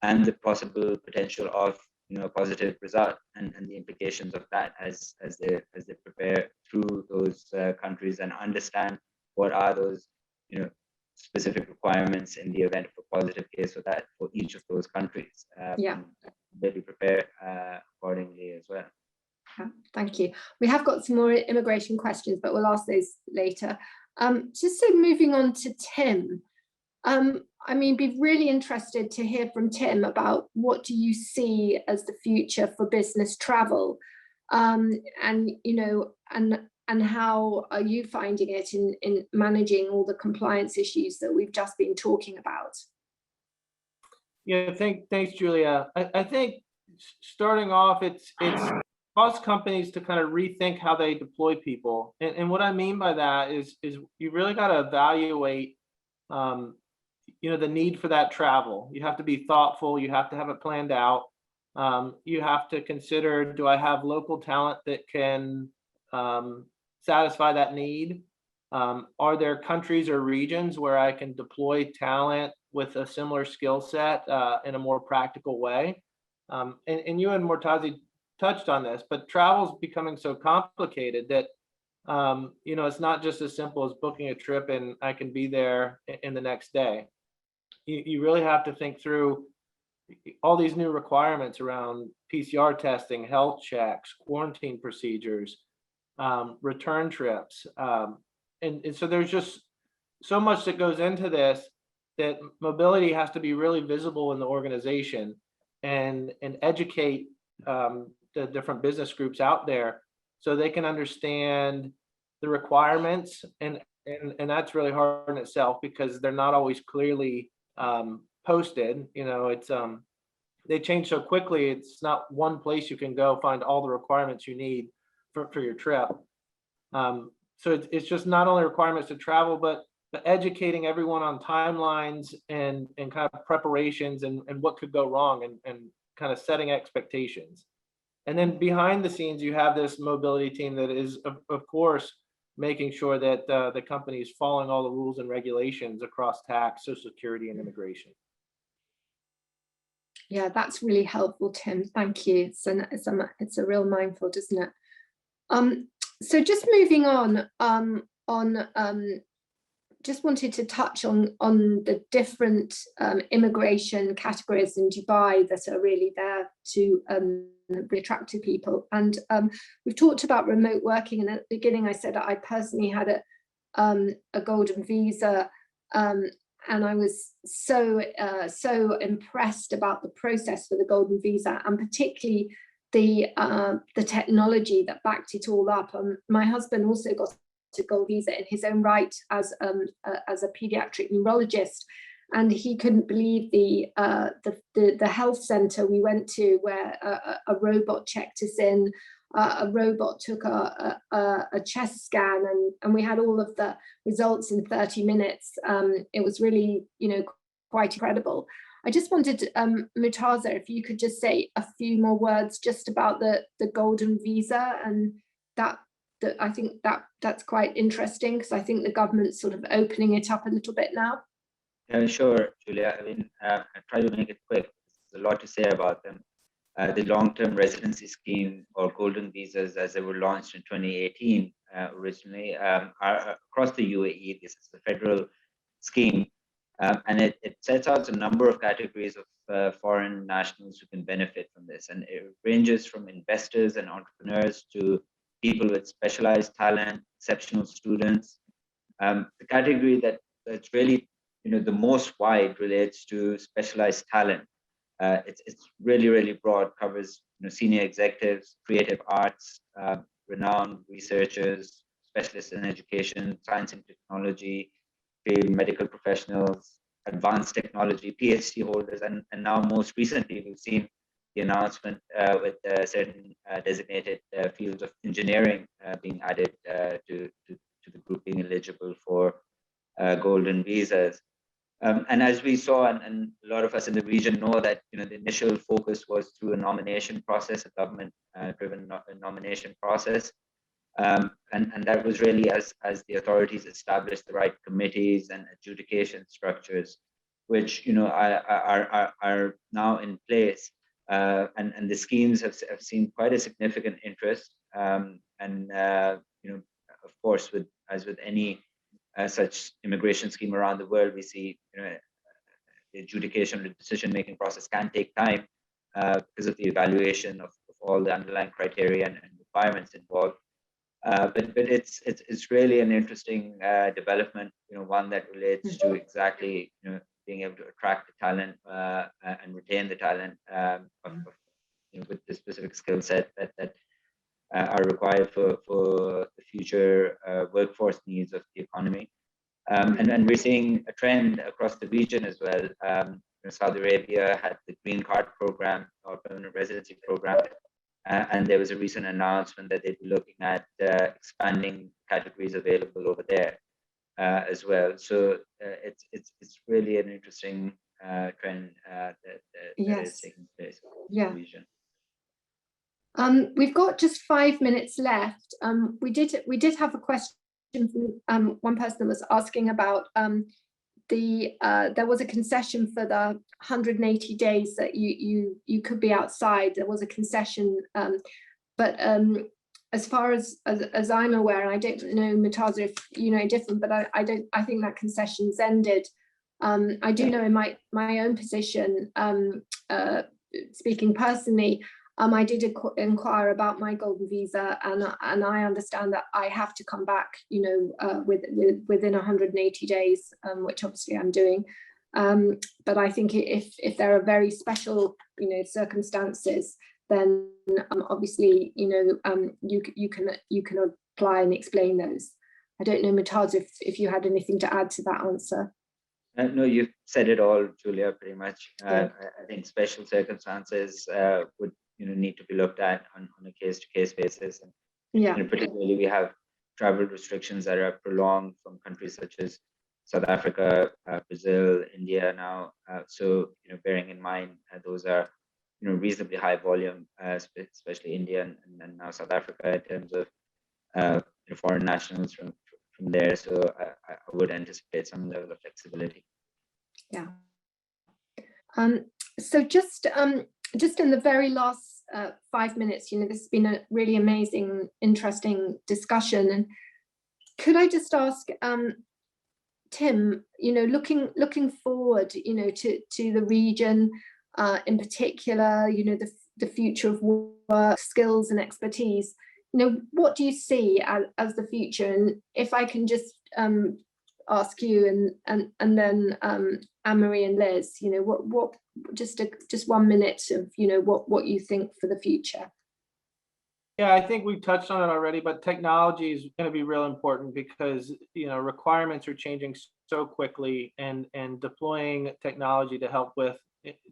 Speaker 7: and the possible potential of, you know, a positive result, and the implications of that as they prepare through those countries and understand what are those, you know, specific requirements in the event of a positive case for that for each of those countries. Maybe prepare accordingly as well.
Speaker 3: Thank you. We have got some more immigration questions, but we'll ask those later. Just so moving on to Tim, I mean, be really interested to hear from Tim about what do you see as the future for business travel, and you know, and how are you finding it in managing all the compliance issues that we've just been talking about?
Speaker 4: Yeah, thanks, Julia. I think starting off, it's caused companies to kind of rethink how they deploy people. And what I mean by that is you really got to evaluate, you know, the need for that travel. You have to be thoughtful. You have to have it planned out. You have to consider, do I have local talent that can satisfy that need? Are there countries or regions where I can deploy talent with a similar skill set in a more practical way? And you and Mortazi touched on this, but travel is becoming so complicated that, you know, it's not just as simple as booking a trip and I can be there in the next day. You really have to think through all these new requirements around PCR testing, health checks, quarantine procedures, return trips. And so there's just so much that goes into this, that mobility has to be really visible in the organization and educate the different business groups out there so they can understand the requirements. And that's really hard in itself because they're not always clearly posted. You know, it's they change so quickly. It's not one place you can go find all the requirements you need for your trip. So it's just not only requirements to travel, but educating everyone on timelines and kind of preparations and what could go wrong and kind of setting expectations. And then behind the scenes, you have this mobility team that is, of course, making sure that the company is following all the rules and regulations across tax, Social Security, and immigration.
Speaker 3: Yeah, that's really helpful, Tim. Thank you. It's a real minefield, isn't it? So just moving on, just wanted to touch on the different immigration categories in Dubai that are really there to be attractive people. And we've talked about remote working, and at the beginning I said that I personally had a golden visa, and I was so impressed about the process for the golden visa, and particularly the technology that backed it all up. My husband also got a gold visa in his own right as a pediatric neurologist, and he couldn't believe the health center we went to, where a robot checked us in, a robot took a chest scan, and we had all of the results in 30 minutes. It was really, quite incredible. I just wanted, Murtaza, if you could just say a few more words just about the golden visa, and that I think that's quite interesting, because I think the government's sort of opening it up a little bit now.
Speaker 7: Yeah, sure, Julia. I mean, I try to make it quick. There's a lot to say about them. The long-term residency scheme, or golden visas, as they were launched in 2018 originally, are across the UAE. This is a federal scheme, and it sets out a number of categories of foreign nationals who can benefit from this. And it ranges from investors and entrepreneurs to people with specialized talent, exceptional students. The category that's really the most wide relates to specialized talent. It's really broad, covers senior executives, creative arts, renowned researchers, specialists in education, science and technology, field medical professionals, advanced technology, PhD holders, and now most recently we've seen the announcement with certain designated fields of engineering being added to the group being eligible for golden visas. And as we saw, and a lot of us in the region know, that the initial focus was through a nomination process, a government-driven nomination process, and that was really as the authorities established the right committees and adjudication structures, which are now in place, and the schemes have seen quite a significant interest, and of course, as with any such immigration scheme around the world, we see the adjudication or the decision-making process can take time because of the evaluation of all the underlying criteria and requirements involved. But it's really an interesting development, one that relates to exactly being able to attract the talent and retain the talent with the specific skill set that are required for the future workforce needs of the economy. And then we're seeing a trend across the region as well. Saudi Arabia had the Green Card program, or permanent residency program, and there was a recent announcement that they'd be looking at expanding categories available over there as well. So it's really an interesting trend that is taking place in the region.
Speaker 3: We've got just 5 minutes left. We did have a question from one person that was asking about there was a concession for the 180 days that you could be outside. There was a concession, but as far as I'm aware, and I don't know, Murtaza, if you know different, but I think that concession's ended. I do know in my own position, speaking personally, I did inquire about my golden visa, and I understand that I have to come back, within 180 days, which obviously I'm doing. But I think if there are very special, circumstances, then obviously, you can apply and explain those. I don't know, Murtaza, if you had anything to add to that answer.
Speaker 7: No, you've said it all, Julia, pretty much. I think special circumstances would need to be looked at on a case-to-case basis. And particularly, we have travel restrictions that are prolonged from countries such as South Africa, Brazil, India now. So, bearing in mind those are reasonably high volume, especially India and now South Africa, in terms of foreign nationals from there. So I would anticipate some level of flexibility.
Speaker 3: Yeah. So just in the very last 5 minutes, this has been a really amazing, interesting discussion. And could I just ask, Tim, looking forward, to the region in particular, the future of work, skills and expertise, what do you see as the future? And if I can just ask you and then Anne-Marie and Liz, what just 1 minute of what you think for the future.
Speaker 4: Yeah, I think we touched on it already, but technology is going to be real important because requirements are changing so quickly, and deploying technology to help with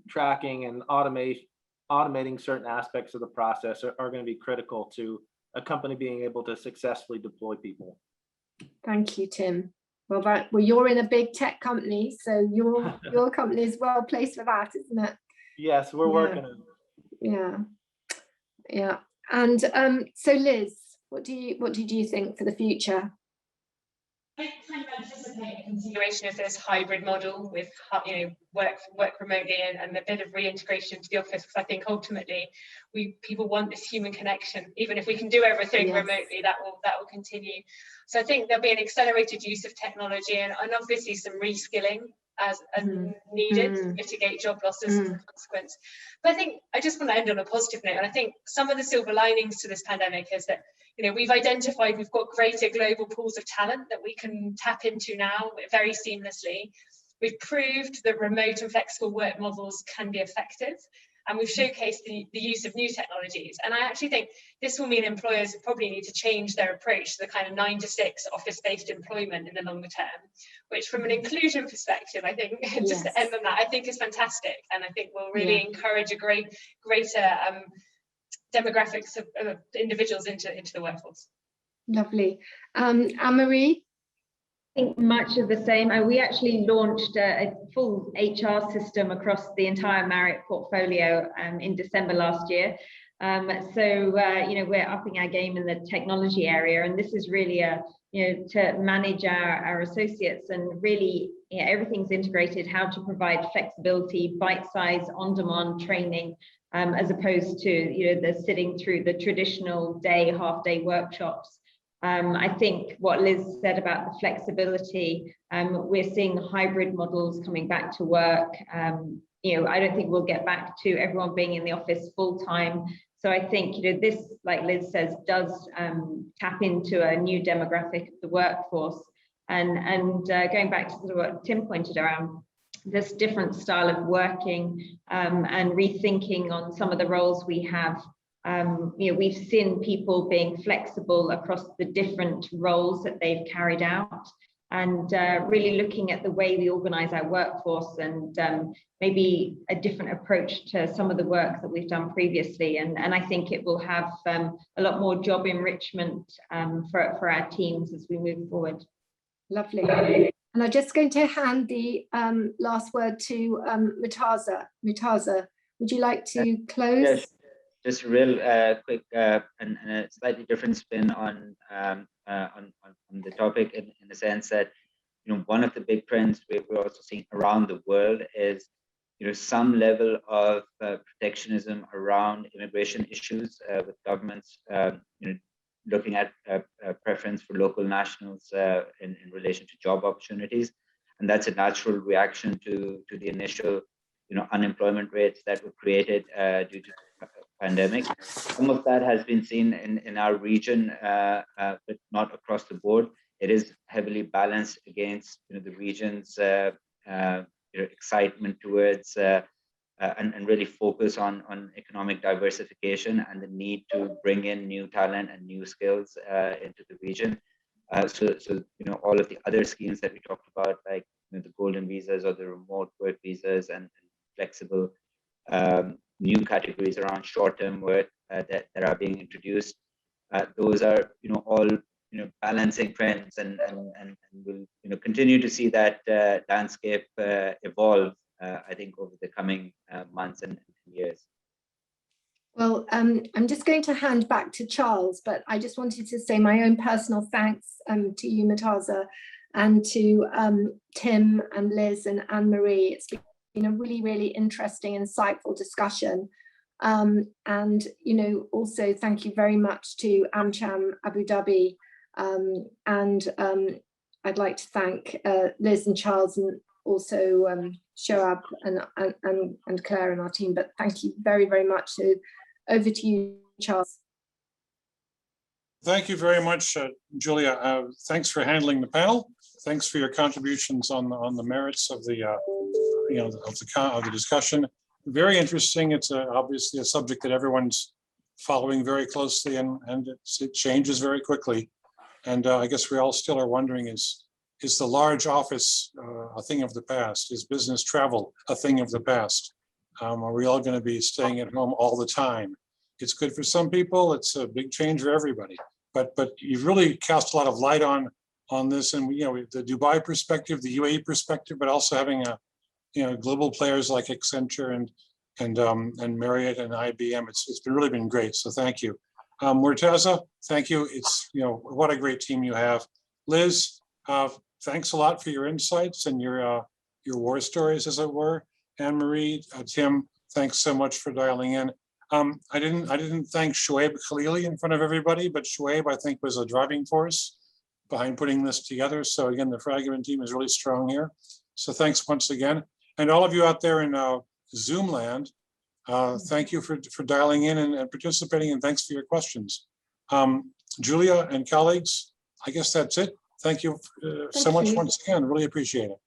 Speaker 4: tracking and automating certain aspects of the process are going to be critical to a company being able to successfully deploy people.
Speaker 3: Thank you, Tim. Well, you're in a big tech company, so your company is well placed for that, isn't it?
Speaker 4: Yes, we're working on it.
Speaker 3: Yeah. And so Liz, what did you think for the future?
Speaker 5: I kind of anticipate a continuation of this hybrid model with work remotely and a bit of reintegration into the office, because I think ultimately people want this human connection. Even if we can do everything remotely, that will continue. So I think there'll be an accelerated use of technology and obviously some reskilling as needed to mitigate job losses as a consequence. But I think I just want to end on a positive note, and I think some of the silver linings to this pandemic is that we've identified we've got greater global pools of talent that we can tap into now very seamlessly. We've proved that remote and flexible work models can be effective, and we've showcased the use of new technologies. And I actually think this will mean employers probably need to change their approach to the kind of 9 to 6 office-based employment in the longer term, which from an inclusion perspective, I think, just to end on that, I think is fantastic. And I think will really encourage a greater demographics of individuals into the workforce.
Speaker 3: Lovely. Anne-Marie?
Speaker 6: I think much of the same. We actually launched a full HR system across the entire Marriott portfolio in December last year. So we're upping our game in the technology area, and this is really to manage our associates, and really everything's integrated, how to provide flexibility, bite-size, on-demand training, as opposed to the sitting through the traditional half-day workshops. I think what Liz said about the flexibility, we're seeing hybrid models coming back to work. I don't think we'll get back to everyone being in the office full time. So I think this, like Liz says, does tap into a new demographic of the workforce. And going back to sort of what Tim pointed around, this different style of working and rethinking on some of the roles we have. We've seen people being flexible across the different roles that they've carried out, and really looking at the way we organize our workforce, and maybe a different approach to some of the work that we've done previously. And I think it will have a lot more job enrichment for our teams as we move forward.
Speaker 3: Lovely. And I'm just going to hand the last word to Murtaza. Murtaza, would you like to close?
Speaker 7: Yes. Just real quick and a slightly different spin on the topic in the sense that one of the big trends we're also seeing around the world is some level of protectionism around immigration issues, with governments looking at preference for local nationals in relation to job opportunities, and that's a natural reaction to the initial unemployment rates that were created due to pandemic. Some of that has been seen in our region, but not across the board. It is heavily balanced against the region's excitement towards and really focus on economic diversification and the need to bring in new talent and new skills into the region. So all of the other schemes that we talked about, like the golden visas or the remote work visas and flexible new categories around short-term work that are being introduced. Those are all balancing trends, and we'll continue to see that landscape evolve. I think over the coming months and years.
Speaker 3: Well, I'm just going to hand back to Charles, but I just wanted to say my own personal thanks to you, Murtaza, and to Tim and Liz and Anne-Marie. It's been a really, really interesting, insightful discussion. And, you know, also thank you very much to AmCham Abu Dhabi. I'd like to thank Liz and Charles, and also Shoaib and Claire and our team. But thank you very, very much. So over to you, Charles.
Speaker 2: Thank you very much, Julia. Thanks for handling the panel. Thanks for your contributions on the merits of the of the discussion. Very interesting. It's obviously a subject that everyone's following very closely, and it changes very quickly. And I guess we all still are wondering, is the large office a thing of the past? Is business travel a thing of the past? Are we all going to be staying at home all the time? It's good for some people. It's a big change for everybody. But you've really cast a lot of light on this, and the Dubai perspective, the UAE perspective, but also having global players like Accenture and Marriott and IBM. It's really been great. So thank you. Murtaza, thank you. It's what a great team you have. Liz, thanks a lot for your insights and your war stories, as it were. Anne-Marie, Tim, thanks so much for dialing in. I didn't thank Shoaib Khalili in front of everybody, but Shoaib, I think, was a driving force behind putting this together. So again, the Fragomen team is really strong here. So thanks once again. And all of you out there in Zoom land, thank you for dialing in and participating, and thanks for your questions. Julia and colleagues, I guess that's it. Thank you so much once again. Really appreciate it.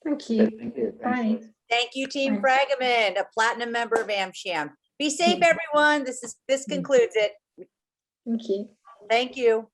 Speaker 3: Thank you.
Speaker 7: Thank you.
Speaker 3: Bye.
Speaker 1: Thank you, Team
Speaker 3: Bye.
Speaker 1: Fragomen, a platinum member of AmCham. Be safe, everyone. This concludes it.
Speaker 3: Thank you.
Speaker 1: Thank you.